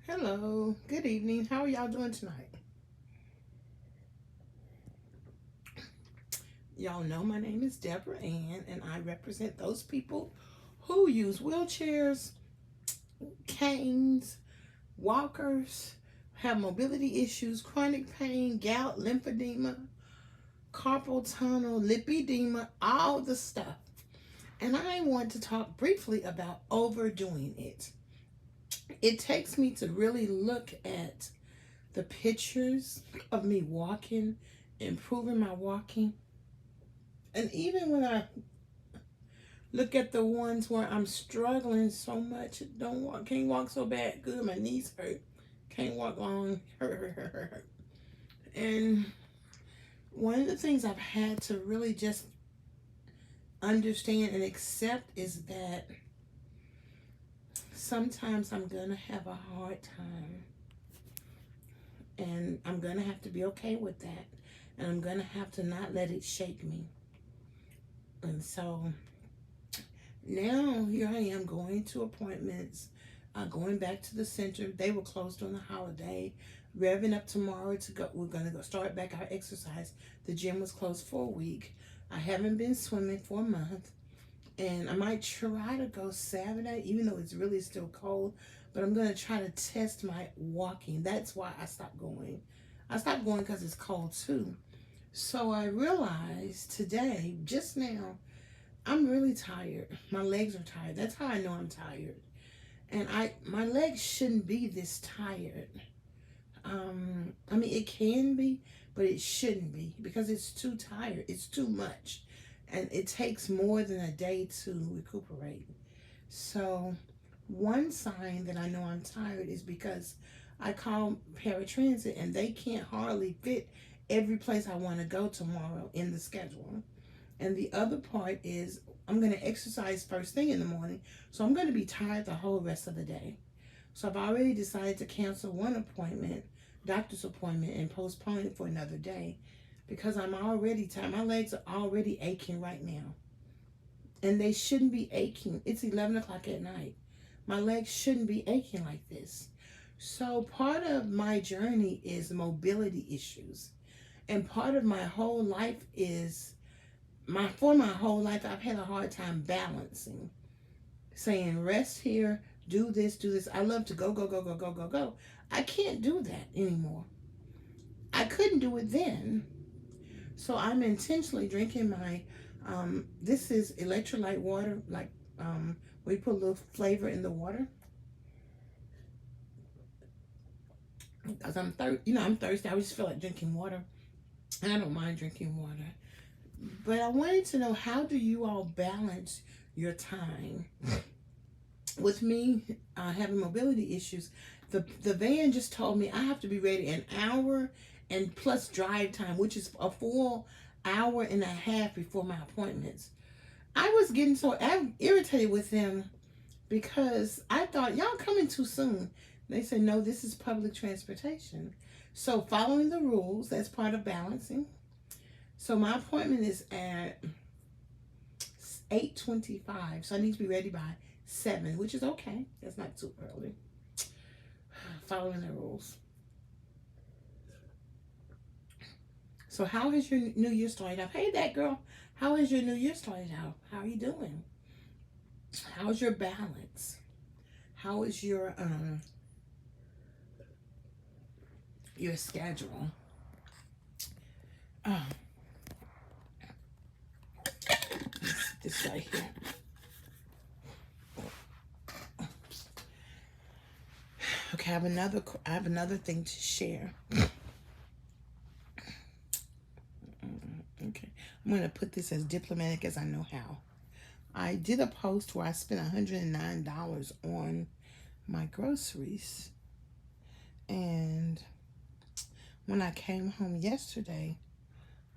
Hello, good evening. How are y'all doing tonight? Y'all know my name is Deborah Ann, and I represent those people who use wheelchairs, canes, walkers, have mobility issues, chronic pain, gout, lymphedema, carpal tunnel, lipedema, all the stuff. And I want to talk briefly about overdoing it. It takes me to really look at the pictures of me walking, improving my walking. And even when I look at the ones where I'm struggling so much, don't walk, can't walk so bad, good, my knees hurt, can't walk long, hurt. And one of the things I've had to really just understand and accept is that sometimes I'm gonna have a hard time, and I'm gonna have to be okay with that, and I'm gonna have to not let it shake me. And so now here I am going to appointments, going back to the center. They were closed on the holiday. Revving up tomorrow to go. We're gonna go start back our exercise. The gym was closed for a week. I haven't been swimming for a month, and I might try to go Saturday, even though it's really still cold. But I'm gonna try to test my walking. That's why I stopped going. I stopped going because it's cold too. So I realized today, just now, I'm really tired. My legs are tired. That's how I know I'm tired. And my legs shouldn't be this tired. I mean, it can be, but it shouldn't be because it's too tired. It's too much. And it takes more than a day to recuperate. So one sign that I know I'm tired is because I call paratransit and they can't hardly fit every place I want to go tomorrow in the schedule. And the other part is I'm going to exercise first thing in the morning. So I'm going to be tired the whole rest of the day. So I've already decided to cancel one appointment, doctor's appointment, and postpone it for another day because I'm already tired. My legs are already aching right now. And they shouldn't be aching. It's 11 o'clock at night. My legs shouldn't be aching like this. So part of my journey is mobility issues. And part of my whole life is for my whole life I've had a hard time balancing, saying rest here, do this, do this. I love to go. I can't do that anymore. I couldn't do it then. So I'm intentionally drinking my this is electrolyte water, like we put a little flavor in the water because I'm thirsty. I just feel like drinking water. I don't mind drinking water. But I wanted to know, how do you all balance your time? With me having mobility issues, the van just told me I have to be ready an hour and plus drive time, which is a full hour and a half before my appointments. I was getting so irritated with them because I thought, y'all coming too soon. They said, no, this is public transportation. So following the rules, that's part of balancing. So my appointment is at 8:25. So I need to be ready by 7, which is okay. That's not too early. Following the rules. So how has your new year started out? Hey, that girl. How has your new year started out? How are you doing? How's your balance? How is your schedule? Oh, this right here. Okay, I have another thing to share. Okay, I'm going to put this as diplomatic as I know how. I did a post where I spent $109 on my groceries. And when I came home yesterday,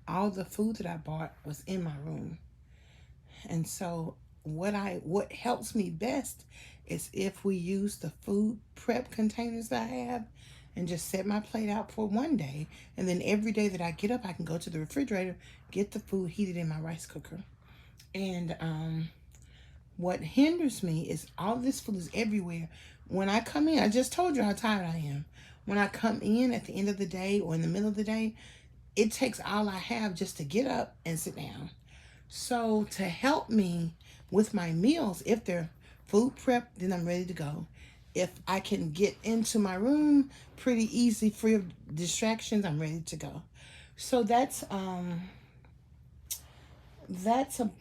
all the food that I bought was in my room. And so what helps me best is if we use the food prep containers that I have and just set my plate out for one day, and then every day that I get up I can go to the refrigerator, get the food heated in my rice cooker. And What hinders me is all this food is everywhere. When I come in, I just told you how tired I am. When I come in at the end of the day or in the middle of the day, it takes all I have just to get up and sit down. So to help me with my meals, if they're food prep, then I'm ready to go. If I can get into my room pretty easy, free of distractions, I'm ready to go. So that's a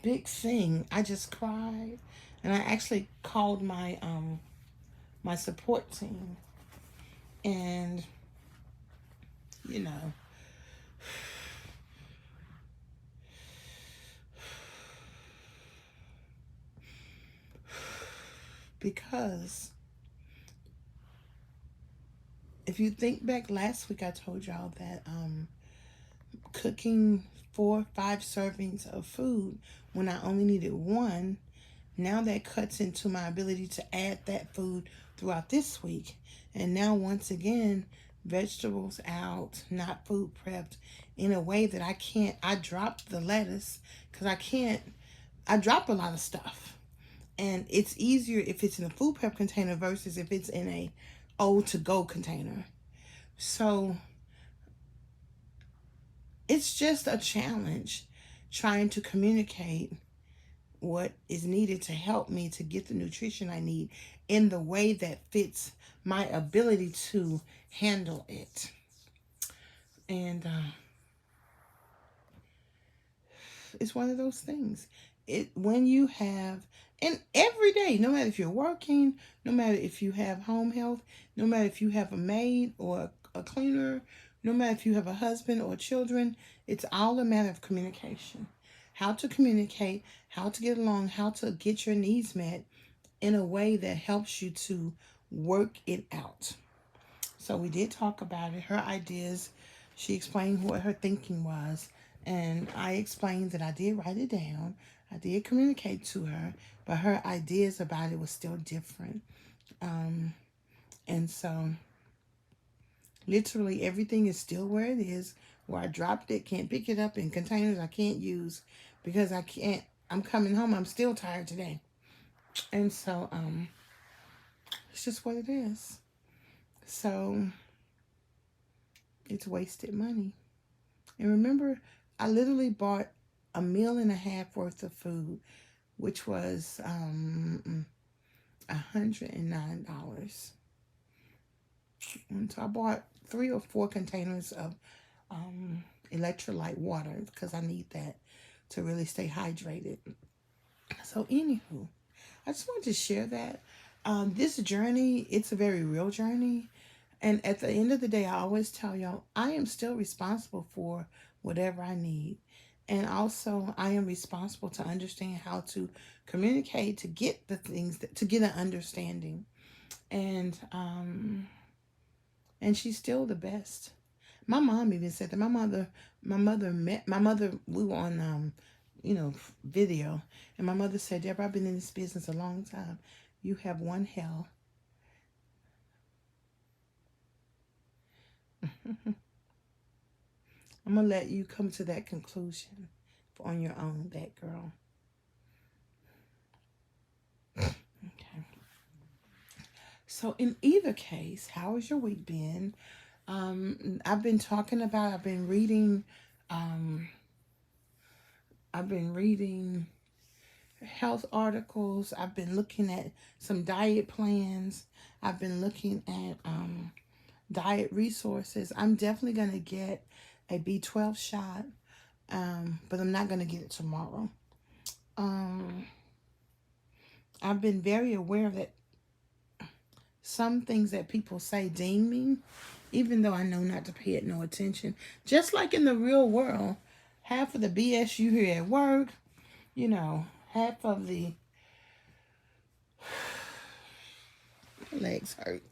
big thing. I just cried, and I actually called my support team, and you know, because if you think back last week, I told y'all that cooking 4 or 5 servings of food when I only needed one, now that cuts into my ability to add that food throughout this week. And now once again, vegetables out, not food prepped, in a way that I dropped the lettuce because I drop a lot of stuff. And it's easier if it's in a food prep container versus if it's in a to go container. So it's just a challenge trying to communicate what is needed to help me to get the nutrition I need in the way that fits my ability to handle it. And it's one of those things. When you have, and every day, no matter if you're working, no matter if you have home health, no matter if you have a maid or a cleaner, no matter if you have a husband or children, it's all a matter of communication. How to communicate, how to get along, how to get your needs met in a way that helps you to work it out. So we did talk about it, her ideas. She explained what her thinking was. And I explained that I did write it down. I did communicate to her, but her ideas about it was still different. And so literally everything is still where it is. Where I dropped it, can't pick it up in containers I can't use because I'm coming home. I'm still tired today. And so it's just what it is. So it's wasted money. And remember, I literally bought a meal and a half worth of food, which was $109. And so I bought 3 or 4 containers of electrolyte water because I need that to really stay hydrated. So anywho, I just wanted to share that. This journey, it's a very real journey. And at the end of the day, I always tell y'all, I am still responsible for whatever I need. And also, I am responsible to understand how to communicate, to get the things, to get an understanding. And she's still the best. My mom even said that my mother, we were on, video. And my mother said, Deborah, I've been in this business a long time. You have one hell. I'm going to let you come to that conclusion on your own, that girl. Okay. So in either case, how has your week been? I've been reading health articles. I've been looking at some diet plans. I've been looking at diet resources. I'm definitely going to get a B12 shot, but I'm not going to get it tomorrow. I've been very aware that some things that people say deem me, even though I know not to pay it no attention. Just like in the real world, half of the BS you hear at work, half of the legs hurt.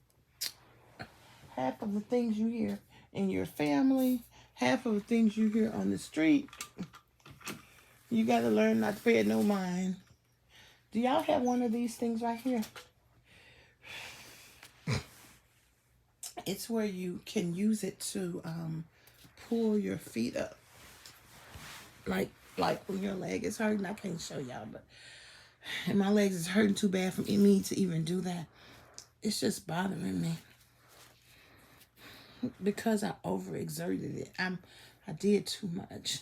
Half of the things you hear in your family, half of the things you hear on the street, you got to learn not to pay it no mind. Do y'all have one of these things right here? It's where you can use it to pull your feet up. Like when your leg is hurting. I can't show y'all, but And my legs is hurting too bad for me to even do that. It's just bothering me because I overexerted it. I did too much.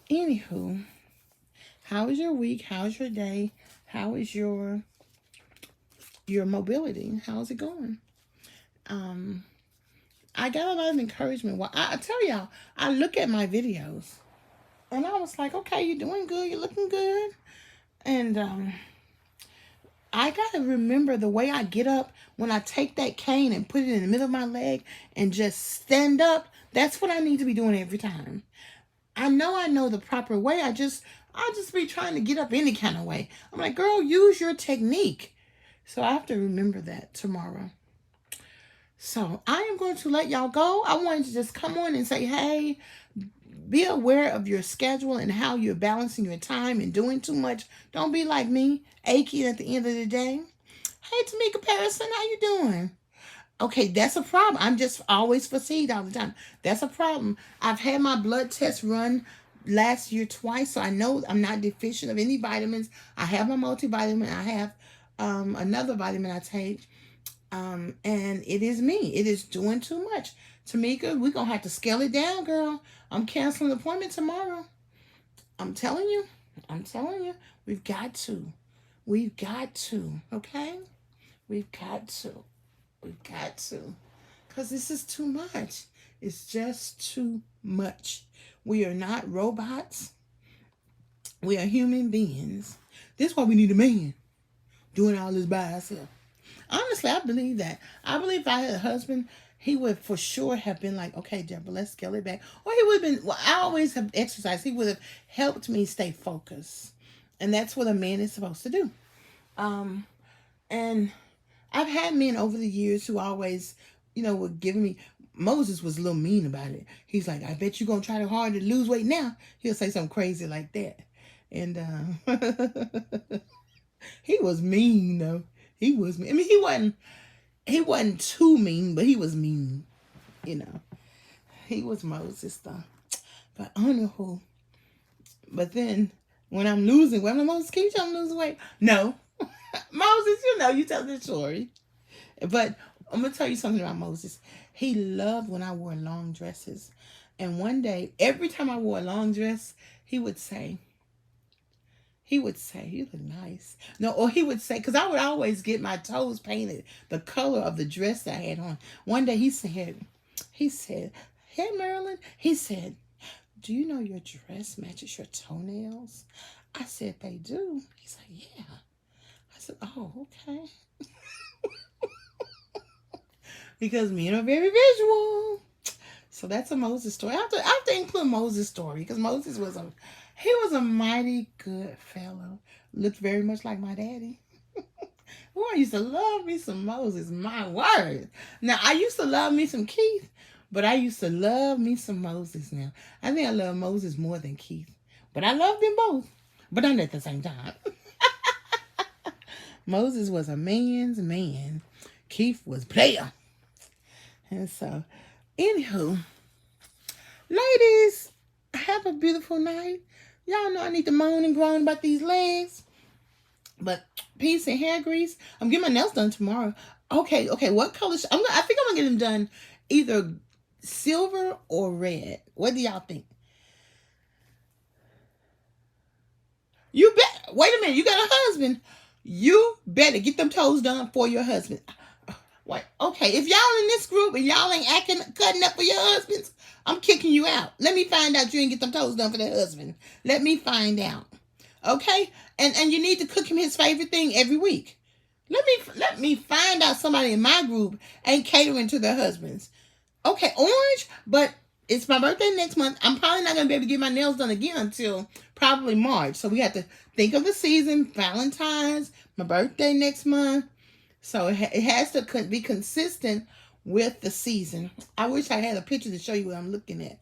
Anywho, how is your week? How's your day? How is your mobility? How's it going? I got a lot of encouragement. Well, I tell y'all, I look at my videos and I was like, okay, you're doing good, you're looking good. And I gotta remember the way I get up when I take that cane and put it in the middle of my leg and just stand up. That's what I need to be doing every time. I know the proper way. I just be trying to get up any kind of way. I'm like, girl, use your technique. So I have to remember that tomorrow. So I am going to let y'all go. I wanted to just come on and say, hey, be aware of your schedule and how you're balancing your time and doing too much. Don't be like me, aching at the end of the day. Hey, Tamika Parison, how you doing? Okay, that's a problem. I'm just always fatigued all the time. That's a problem. I've had my blood test run last year twice, so I know I'm not deficient of any vitamins. I have my multivitamin. I have another vitamin I take. And it is me. It is doing too much. Tamika, we're going to have to scale it down, girl. I'm canceling the appointment tomorrow. I'm telling you. I'm telling you. We've got to. We've got to. Okay? We've got to. We've got to. Because this is too much. It's just too much. We are not robots. We are human beings. This is why we need a man doing all this by himself. Honestly, I believe that. I believe if I had a husband, he would for sure have been like, okay, Deborah, let's scale it back. Or he would have been, well, I always have exercised. He would have helped me stay focused. And that's what a man is supposed to do. And I've had men over the years who always, were giving me, Moses was a little mean about it. He's like, I bet you're going to try hard to lose weight now. He'll say something crazy like that. And he was mean, though. He was mean. I mean, he wasn't too mean, but he was mean. He was Moses, though. But I don't know who. But then, when I'm losing weight, I'm like, Moses, can you tell me I'm losing weight? No. Moses, you tell the story. But I'm going to tell you something about Moses. He loved when I wore long dresses. And one day, every time I wore a long dress, he would say, you look nice. No, or he would say, because I would always get my toes painted the color of the dress that I had on. One day he said, hey, Marilyn, he said, do you know your dress matches your toenails? I said, they do. He said, yeah. I said, oh, okay. Because men are very visual. So that's a Moses story. I have to include Moses' story because Moses was a mighty good fellow. Looked very much like my daddy. Oh, I used to love me some Moses. My word. Now, I used to love me some Keith, but I used to love me some Moses now. I think I love Moses more than Keith. But I love them both. But not at the same time. Moses was a man's man. Keith was player. And so, anywho, ladies, have a beautiful night. Y'all know I need to moan and groan about these legs. But peace and hair grease. I'm getting my nails done tomorrow. Okay. What color? I think I'm gonna get them done either silver or red. What do y'all think? You bet. Wait a minute. You got a husband. You better get them toes done for your husband. Wait. Okay. If y'all in this group and y'all ain't cutting up for your husbands, I'm kicking you out. Let me find out you ain't get them toes done for that husband. Let me find out. Okay? And you need to cook him his favorite thing every week. Let me find out somebody in my group ain't catering to their husbands. Okay, orange, but it's my birthday next month. I'm probably not going to be able to get my nails done again until probably March. So we have to think of the season. Valentine's, my birthday next month. So it has to be consistent with the season. I wish I had a picture to show you what I'm looking at.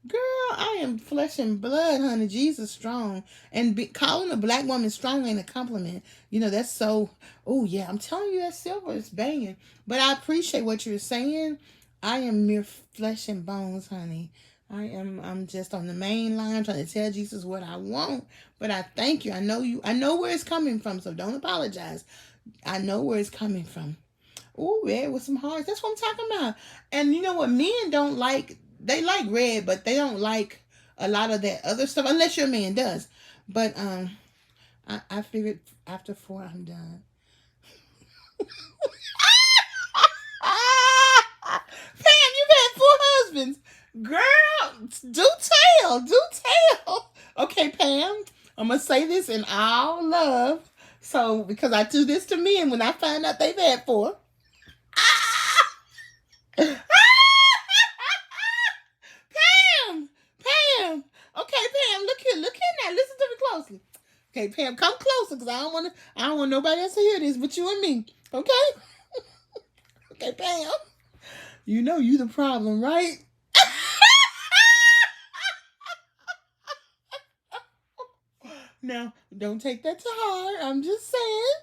Girl, I am flesh and blood, honey. Jesus strong. And calling a black woman strong ain't a compliment. That's so, oh yeah, I'm telling you that silver is banging. But I appreciate what you're saying. I am mere flesh and bones, honey. I'm just on the main line trying to tell Jesus what I want. But I thank you. I know where it's coming from, so don't apologize. I know where it's coming from. Oh, red with some hearts. That's what I'm talking about. And you know what? Men don't like, they like red, but they don't like a lot of that other stuff, unless your man does. But I figured after 4 I'm done. Pam, you've had 4 husbands. Girl, do tell. Do tell. Okay, Pam, I'm going to say this in all love. So, because I do this to men when I find out they've had 4. Pam! Pam! Okay, Pam, look here now. Listen to me closely. Okay, Pam, come closer because I don't want nobody else to hear this but you and me. Okay? Okay, Pam. You know you the problem, right? Now, don't take that to heart. I'm just saying.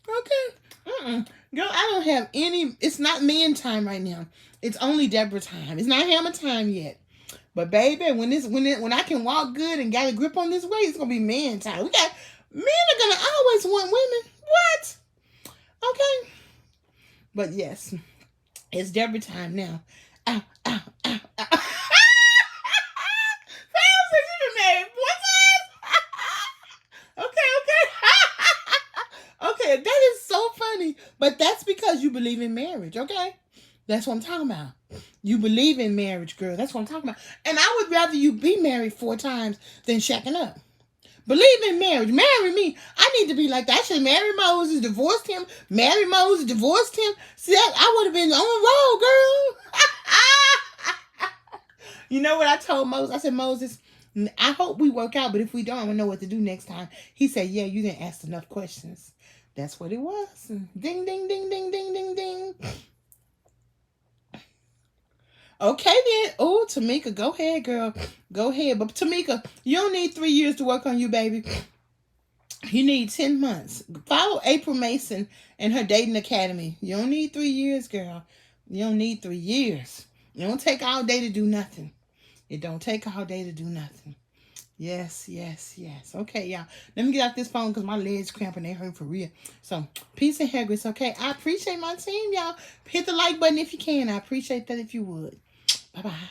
Okay. Girl, I don't have any. It's not man time right now. It's only Deborah time. It's not hammer time yet. But baby, when I can walk good and got a grip on this weight, it's gonna be man time. Men are gonna always want women. What? Okay. But yes, it's Deborah time now. Ow, ow, ow, ow. Pam said you been married 4 times. Okay. Okay, that is so funny. But that's because you believe in marriage, okay? That's what I'm talking about. You believe in marriage, girl. That's what I'm talking about. And I would rather you be married 4 times than shacking up. Believe in marriage. Marry me. I need to be like that. I should marry Moses, divorced him, marry Moses, divorced him. See, I would have been on the road, girl. You know what I told Moses? I said, Moses, I hope we work out, but if we don't, I don't know what to do next time. He said, yeah, you didn't ask enough questions. That's what it was. Ding, ding, ding, ding, ding, ding, ding. Okay then. Oh, Tamika, go ahead, girl. Go ahead. But Tamika, you don't need 3 years to work on you, baby. You need 10 months. Follow April Mason and her dating academy. You don't need 3 years, girl. You don't need 3 years. It don't take all day to do nothing. It don't take all day to do nothing. Yes, yes, yes. Okay, y'all. Let me get off this phone because my legs cramping. They hurt for real. So, peace and hair grits. Okay, I appreciate my team, y'all. Hit the like button if you can. I appreciate that if you would. Bye-bye.